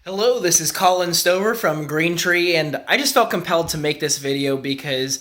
Hello, this is Colin Stover from Green Tree, and I just felt compelled to make this video because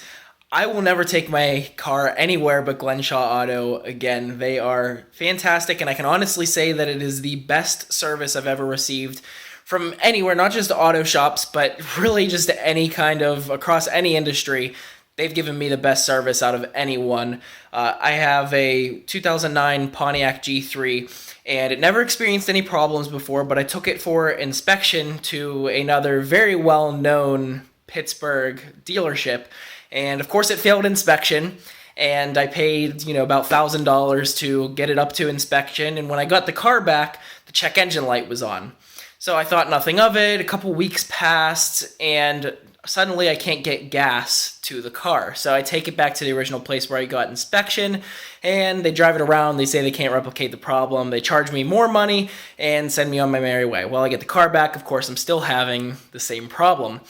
I will never take my car anywhere but Glenshaw Auto again. They are fantastic, and I can honestly say that it is the best service I've ever received from anywhere, not just auto shops, but really just any kind of, across any industry. They've given me the best service out of anyone. I have a 2009 Pontiac G3, and it never experienced any problems before, but I took it for inspection to another very well-known Pittsburgh dealership, and of course it failed inspection, and I paid, about $1,000 to get it up to inspection, and when I got the car back, the check engine light was on. So I thought nothing of it. A couple weeks passed, and suddenly I can't get gas to the car. So I take it back to the original place where I got inspection, and they drive it around. They say they can't replicate the problem. They charge me more money and send me on my merry way. Well, I get the car back. Of course, I'm still having the same problem.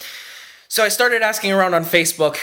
So I started asking around on Facebook,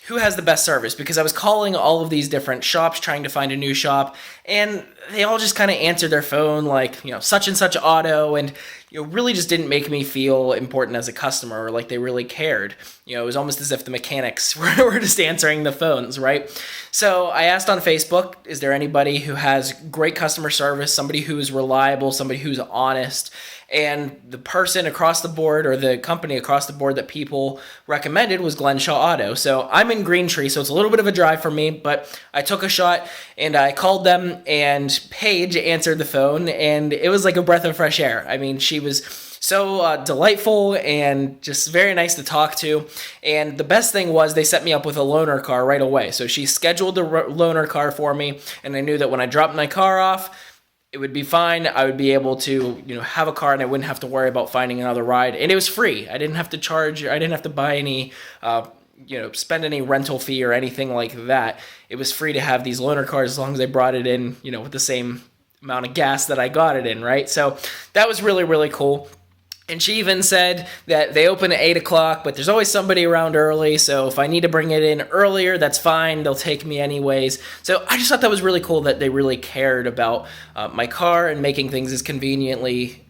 who has the best service? Because I was calling all of these different shops trying to find a new shop, and they all just kind of answered their phone like, such and such auto, and really just didn't make me feel important as a customer or like they really cared. It was almost as if the mechanics were just answering the phones, right? So I asked on Facebook, is there anybody who has great customer service, somebody who is reliable, somebody who's honest? And the person across the board, or the company across the board that people recommended, was Glenshaw Auto. So I'm in Green Tree, so it's a little bit of a drive for me, but I took a shot and I called them, and Paige answered the phone, and it was like a breath of fresh air. I mean, she was so delightful and just very nice to talk to. And the best thing was they set me up with a loaner car right away. So she scheduled the loaner car for me, and I knew that when I dropped my car off, it would be fine. I would be able to, have a car, and I wouldn't have to worry about finding another ride. And it was free. I didn't have to charge. I didn't have to buy any, spend any rental fee or anything like that. It was free to have these loaner cars as long as I brought it in, with the same amount of gas that I got it in, right? So that was really, really cool. And she even said that they open at 8 o'clock, but there's always somebody around early, so if I need to bring it in earlier, that's fine. They'll take me anyways. So I just thought that was really cool that they really cared about my car and making things as convenient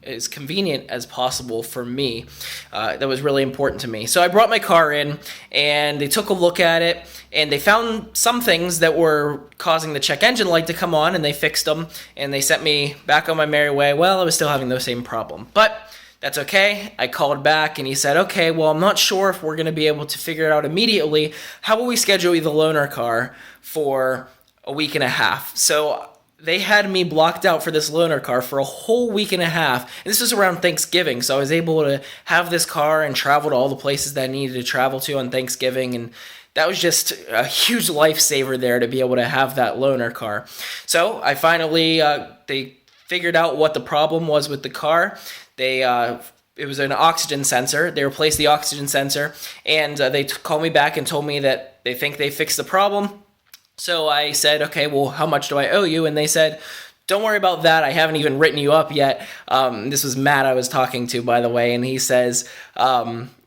as possible for me. That was really important to me. So I brought my car in, and they took a look at it, and they found some things that were causing the check engine light to come on, and they fixed them, and they sent me back on my merry way. Well, I was still having the same problem, but that's okay. I called back, and he said, okay, well, I'm not sure if we're going to be able to figure it out immediately. How about we schedule you the loaner car for a week and a half? So they had me blocked out for this loaner car for a whole week and a half. And this was around Thanksgiving, so I was able to have this car and travel to all the places that I needed to travel to on Thanksgiving. And that was just a huge lifesaver there to be able to have that loaner car. So I finally, they figured out what the problem was with the car. It was an oxygen sensor. They replaced the oxygen sensor, and they called me back and told me that they think they fixed the problem. So I said, okay, well, how much do I owe you? And they said, don't worry about that. I haven't even written you up yet. This was Matt I was talking to, by the way, and he says,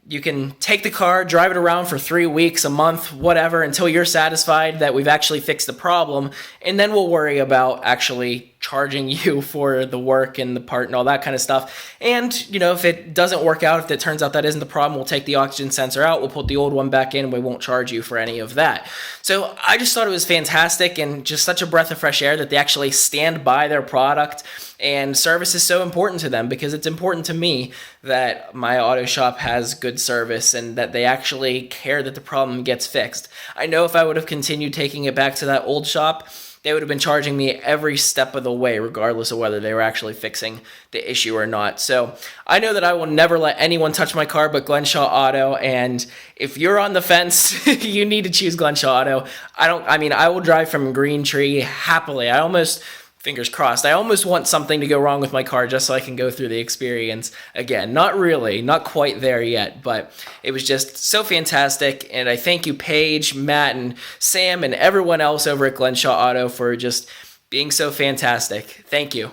you can take the car, drive it around for 3 weeks, a month, whatever, until you're satisfied that we've actually fixed the problem, and then we'll worry about actually charging you for the work and the part and all that kind of stuff. And, if it doesn't work out, if it turns out that isn't the problem, we'll take the oxygen sensor out, we'll put the old one back in, we won't charge you for any of that. So I just thought it was fantastic and just such a breath of fresh air that they actually stand by their product. And service is so important to them, because it's important to me that my auto shop has good service and that they actually care that the problem gets fixed. I know if I would have continued taking it back to that old shop, they would have been charging me every step of the way, regardless of whether they were actually fixing the issue or not. So I know that I will never let anyone touch my car but Glenshaw Auto. And if you're on the fence, you need to choose Glenshaw Auto. I will drive from Green Tree happily. Fingers crossed, I almost want something to go wrong with my car just so I can go through the experience again. Not really, not quite there yet, but it was just so fantastic. And I thank you, Paige, Matt, and Sam, and everyone else over at Glenshaw Auto for just being so fantastic. Thank you.